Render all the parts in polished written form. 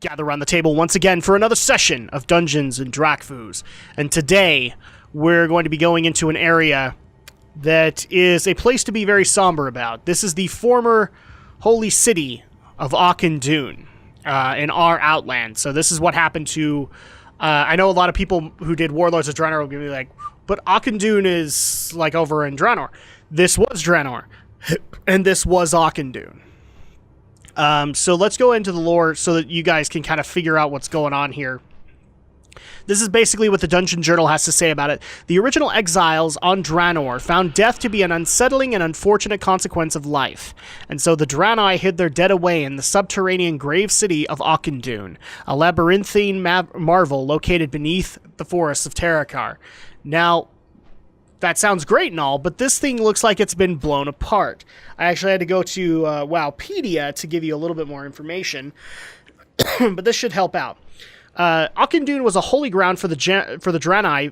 gather around the table once again for another session of Dungeons and Drakfus. And today, we're going to be going into an area that is a place to be very somber about. This is the former holy city of Auchindoun in our Outland. So this is what happened to... I know a lot of people who did Warlords of Draenor will be like, but Auchindoun is like over in Draenor. This was Draenor, and this was Auchindoun. So let's go into the lore so that you guys can kind of figure out what's going on here. This is basically what the Dungeon Journal has to say about it. The original exiles on Draenor found death to be an unsettling and unfortunate consequence of life, and so the Draenei hid their dead away in the subterranean grave city of Auchindoun, a labyrinthine marvel located beneath the forests of Terakar. Now, that sounds great and all, but this thing looks like it's been blown apart. I actually had to go to Wowpedia to give you a little bit more information, but this should help out. Auchindoun was a holy ground for the Draenei.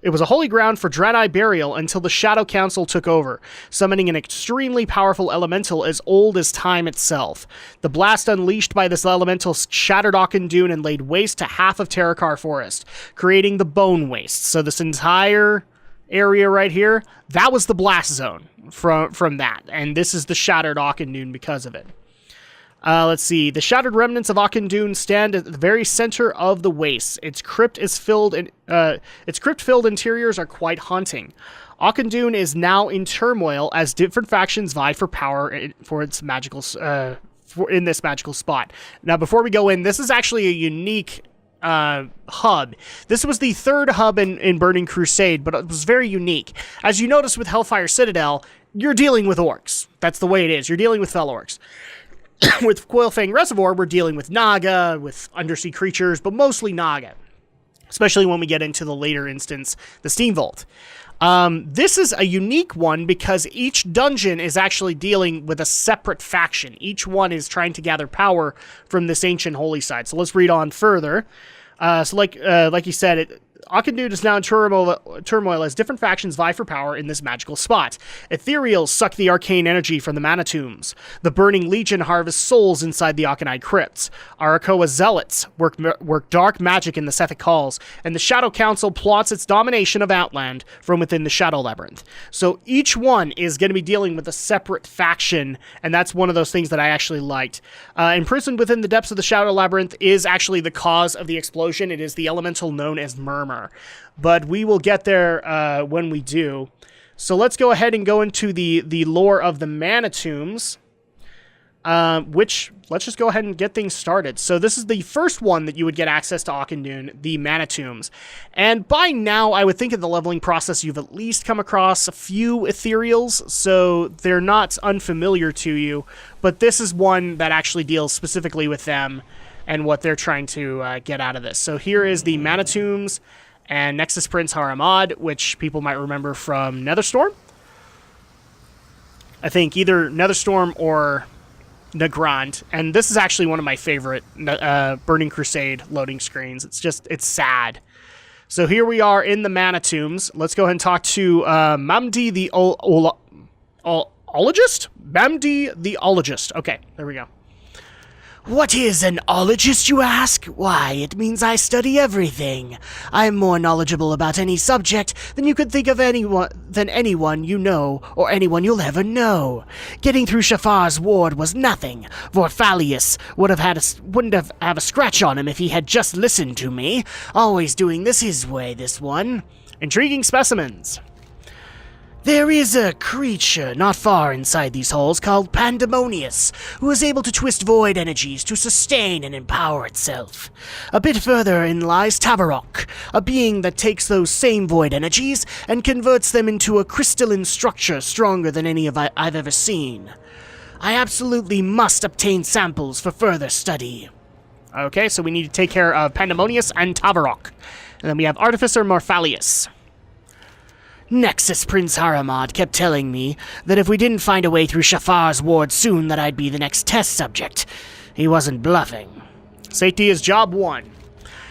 It was a holy ground for Draenei burial until the Shadow Council took over, summoning an extremely powerful elemental as old as time itself. The blast unleashed by this elemental shattered Auchindoun and laid waste to half of Terakar Forest, creating the Bone Waste. So this entire area right here, that was the blast zone from that, and this is the shattered Auchindoun because of it. Let's see. The shattered remnants of Auchindoun stand at the very center of the waste. Its crypt-filled interiors are quite haunting. Auchindoun is now in turmoil as different factions vie for power in this magical spot. Now, before we go in, this is actually a unique hub. This was the third hub in Burning Crusade, but it was very unique. As you notice with Hellfire Citadel, you're dealing with orcs. That's the way it is. You're dealing with fel orcs. With Coilfang Reservoir, we're dealing with Naga, with undersea creatures, but mostly Naga, especially when we get into the later instance, the Steam Vault. This is a unique one because each dungeon is actually dealing with a separate faction. Each one is trying to gather power from this ancient holy site. So let's read on further. Like you said, Auchindoun is now in turmoil as different factions vie for power in this magical spot. Ethereals suck the arcane energy from the mana tombs. The Burning Legion harvests souls inside the Auchinai crypts. Arakoa zealots work dark magic in the Sethic halls, and the Shadow Council plots its domination of Outland from within the Shadow Labyrinth. So each one is going to be dealing with a separate faction, and that's one of those things that I actually liked. Imprisoned within the depths of the Shadow Labyrinth is actually the cause of the explosion. It is the elemental known as Murmur. But we will get there when we do. So let's go ahead and go into the lore of the Mana Tombs, which, let's just go ahead and get things started. So this is the first one that you would get access to Auchindoun, the Mana Tombs. And by now, I would think in the leveling process, you've at least come across a few Ethereals, so they're not unfamiliar to you. But this is one that actually deals specifically with them and what they're trying to get out of this. So here is the Mana Tombs, and next is Prince Haramad, which people might remember from Netherstorm. I think either Netherstorm or Nagrand. And this is actually one of my favorite Burning Crusade loading screens. It's sad. So here we are in the Mana Tombs. Let's go ahead and talk to Mamdi the Ologist? Mamdi the Ologist. Okay, there we go. What is an ologist, you ask? Why, it means I study everything. I am more knowledgeable about any subject than you could think of anyone you know or anyone you'll ever know. Getting through Shafar's ward was nothing. Vorphalius wouldn't have a scratch on him if he had just listened to me. Always doing this his way, this one. Intriguing specimens. There is a creature not far inside these halls called Pandemonius, who is able to twist void energies to sustain and empower itself. A bit further in lies Tavarok, a being that takes those same void energies and converts them into a crystalline structure stronger than any I've ever seen. I absolutely must obtain samples for further study. Okay, so we need to take care of Pandemonius and Tavarok. And then we have Artificer Morphalius. Nexus Prince Haramad kept telling me that if we didn't find a way through Shafar's ward soon that I'd be the next test subject. He wasn't bluffing. Safety is job one.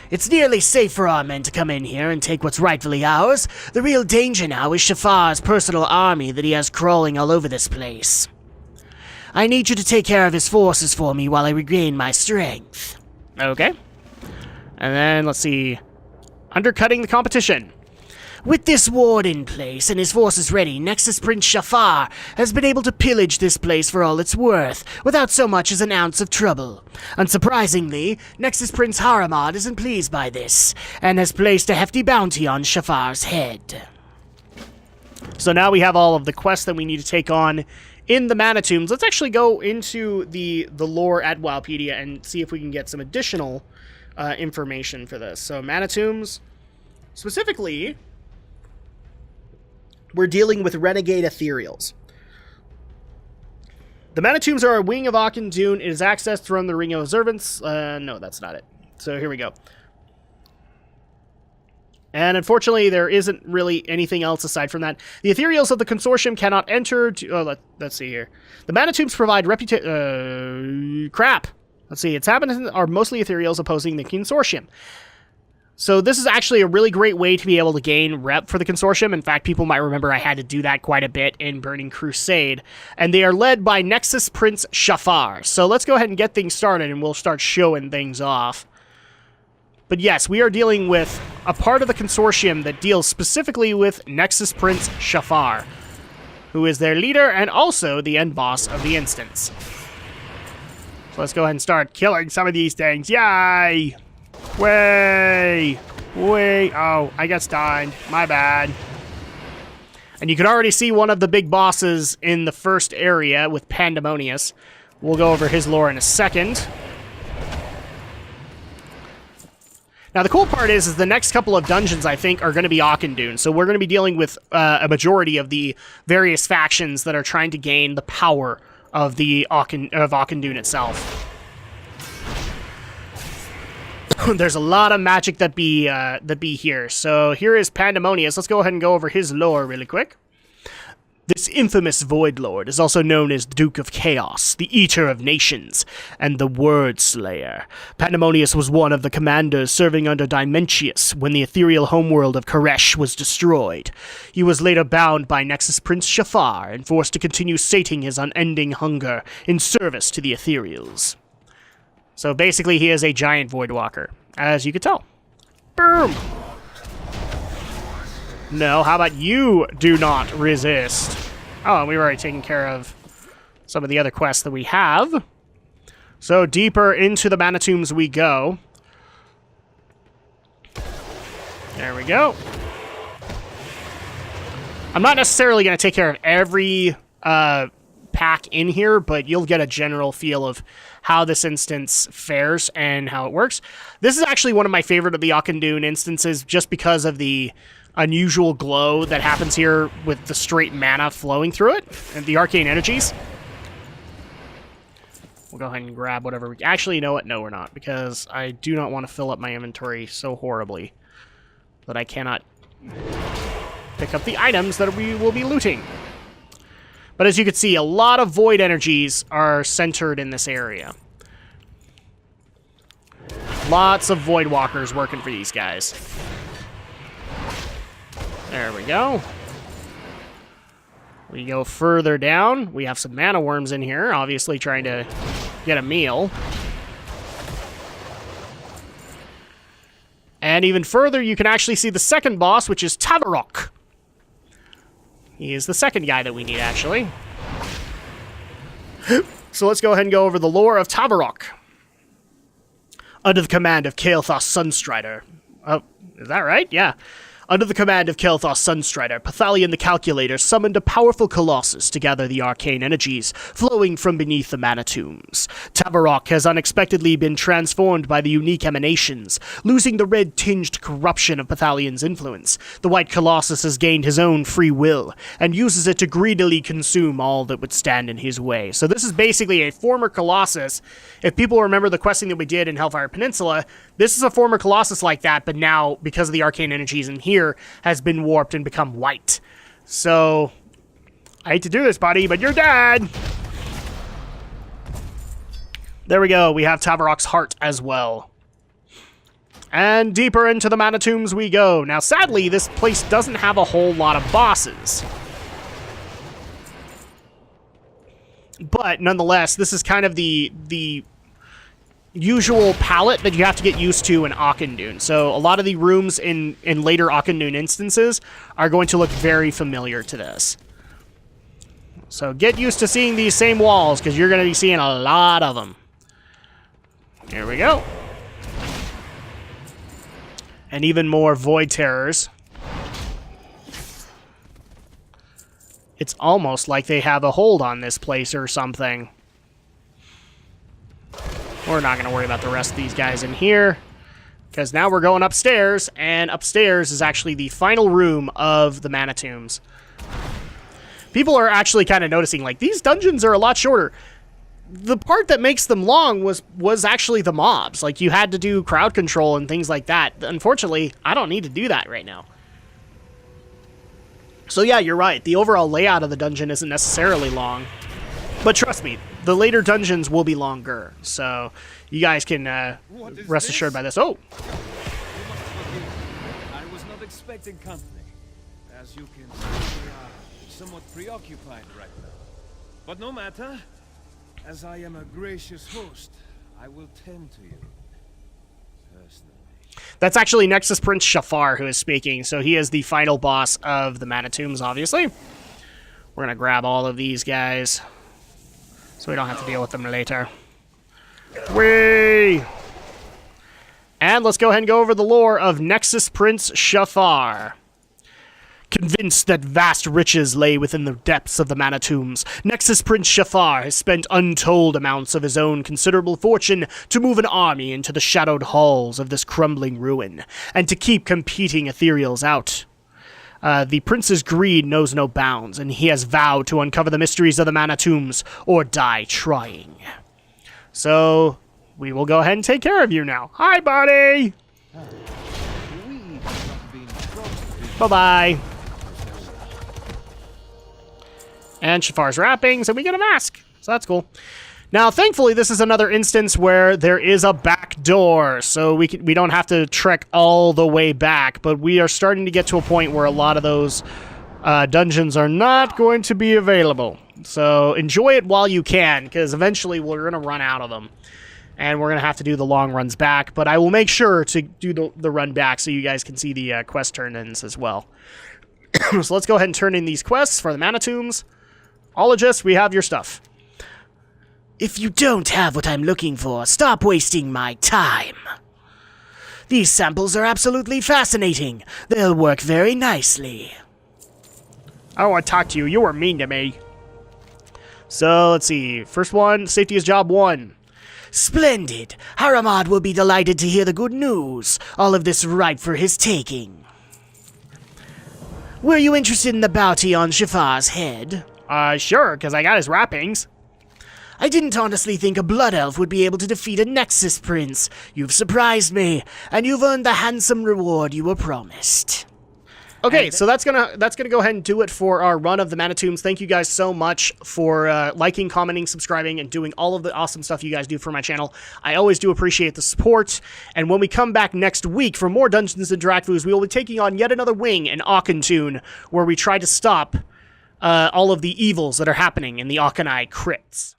It's nearly safe for our men to come in here and take what's rightfully ours. The real danger now is Shafar's personal army that he has crawling all over this place. I need you to take care of his forces for me while I regain my strength. Okay. And then, let's see. Undercutting the competition. With this ward in place and his forces ready, Nexus Prince Shafar has been able to pillage this place for all it's worth, without so much as an ounce of trouble. Unsurprisingly, Nexus Prince Haramad isn't pleased by this, and has placed a hefty bounty on Shafar's head. So now we have all of the quests that we need to take on in the Mana Tombs. Let's actually go into the lore at Wowpedia and see if we can get some additional information for this. So Mana Tombs, specifically, we're dealing with renegade ethereals. The Mana Tombs are a wing of Auchindoun. It is accessed from the Ring of Observance. No, that's not it. So here we go. And unfortunately, there isn't really anything else aside from that. The ethereals of the consortium cannot enter to... let's see here. The Mana Tombs provide crap. Let's see. Its inhabitants are mostly ethereals opposing the consortium. So this is actually a really great way to be able to gain rep for the consortium. In fact, people might remember I had to do that quite a bit in Burning Crusade. And they are led by Nexus Prince Shafar. So let's go ahead and get things started, and we'll start showing things off. But yes, we are dealing with a part of the consortium that deals specifically with Nexus Prince Shafar, who is their leader and also the end boss of the instance. So let's go ahead and start killing some of these things. Yay! Way! Oh, I got stunned. My bad. And you can already see one of the big bosses in the first area with Pandemonius. We'll go over his lore in a second. Now, the cool part is the next couple of dungeons, I think, are going to be Auchindoun. So we're going to be dealing with a majority of the various factions that are trying to gain the power of the Auchindoun itself. There's a lot of magic that be here. So here is Pandemonius. Let's go ahead and go over his lore really quick. This infamous Void Lord is also known as the Duke of Chaos, the Eater of Nations, and the Word Slayer. Pandemonius was one of the commanders serving under Dimensius when the ethereal homeworld of Koresh was destroyed. He was later bound by Nexus Prince Shafar and forced to continue sating his unending hunger in service to the ethereals. So basically, he is a giant Voidwalker, as you could tell. Boom! No, how about you do not resist? Oh, and we've already taken care of some of the other quests that we have. So deeper into the Mana Tombs we go. There we go. I'm not necessarily going to take care of every pack in here, but you'll get a general feel of how this instance fares and how it works. This is actually one of my favorite of the Auchindoun instances just because of the unusual glow that happens here with the straight mana flowing through it and the arcane energies. We'll go ahead and grab whatever we... Actually, you know what? No, we're not, because I do not want to fill up my inventory so horribly that I cannot pick up the items that we will be looting. But as you can see, a lot of void energies are centered in this area. Lots of void walkers working for these guys. There we go. We go further down. We have some mana worms in here, obviously trying to get a meal. And even further, you can actually see the second boss, which is Tavarok. He is the second guy that we need, actually. So let's go ahead and go over the lore of Tavarok. Under the command of Kael'thas Sunstrider. Oh, is that right? Yeah. Under the command of Kael'thas Sunstrider, Pathalion the Calculator summoned a powerful colossus to gather the arcane energies flowing from beneath the Mana Tombs. Tavarok has unexpectedly been transformed by the unique emanations, losing the red-tinged corruption of Pathalion's influence. The White Colossus has gained his own free will, and uses it to greedily consume all that would stand in his way. So this is basically a former Colossus. If people remember the questing that we did in Hellfire Peninsula, this is a former Colossus like that, but now, because of the arcane energies in here, has been warped and become white. So, I hate to do this, buddy, but you're dead! There we go, we have Tavarok's heart as well. And deeper into the Mana Tombs we go. Now, sadly, this place doesn't have a whole lot of bosses. But nonetheless, this is kind of the usual palette that you have to get used to in Auchindoun. So a lot of the rooms in later Auchindoun instances are going to look very familiar to this. So get used to seeing these same walls, because you're going to be seeing a lot of them. Here we go. And even more Void Terrors. It's almost like they have a hold on this place or something. We're not going to worry about the rest of these guys in here, because now we're going upstairs, and upstairs is actually the final room of the Mana Tombs. People are actually kind of noticing, like, these dungeons are a lot shorter. The part that makes them long was actually the mobs. Like, you had to do crowd control and things like that. Unfortunately, I don't need to do that right now. So yeah, you're right. The overall layout of the dungeon isn't necessarily long. But trust me, the later dungeons will be longer. So you guys can rest assured by this. Oh! I was not expecting company. As you can see, we are somewhat preoccupied right now. But no matter. As I am a gracious host, I will tend to you personally. That's actually Nexus Prince Shafar who is speaking, so he is the final boss of the Mana Tombs, obviously. We're going to grab all of these guys, so we don't have to deal with them later. Whee! And let's go ahead and go over the lore of Nexus Prince Shafar. Convinced that vast riches lay within the depths of the Mana Tombs, Nexus Prince Shafar has spent untold amounts of his own considerable fortune to move an army into the shadowed halls of this crumbling ruin, and to keep competing ethereals out. The prince's greed knows no bounds, and he has vowed to uncover the mysteries of the Mana Tombs, or die trying. So, we will go ahead and take care of you now. Hi, buddy! Bye-bye. And Shafar's wrappings, and we get a mask. So that's cool. Now, thankfully, this is another instance where there is a back door, so we don't have to trek all the way back, but we are starting to get to a point where a lot of those dungeons are not going to be available. So enjoy it while you can, because eventually we're going to run out of them. And we're going to have to do the long runs back, but I will make sure to do the run back so you guys can see the quest turn-ins as well. So let's go ahead and turn in these quests for the Mana Tombs. Ologist, we have your stuff. If you don't have what I'm looking for, stop wasting my time. These samples are absolutely fascinating. They'll work very nicely. I don't want to talk to you. You were mean to me. So, let's see. First one, safety is job 1. Splendid. Haramad will be delighted to hear the good news. All of this ripe for his taking. Were you interested in the bounty on Shafar's head? Sure, because I got his wrappings. I didn't honestly think a blood elf would be able to defeat a Nexus Prince. You've surprised me, and you've earned the handsome reward you were promised. Okay, so that's gonna go ahead and do it for our run of the Mana Tombs. Thank you guys so much for liking, commenting, subscribing, and doing all of the awesome stuff you guys do for my channel. I always do appreciate the support. And when we come back next week for more Dungeons and Drakfus, we will be taking on yet another wing in Auchindoun, where we try to stop all of the evils that are happening in the Auchinai crypts.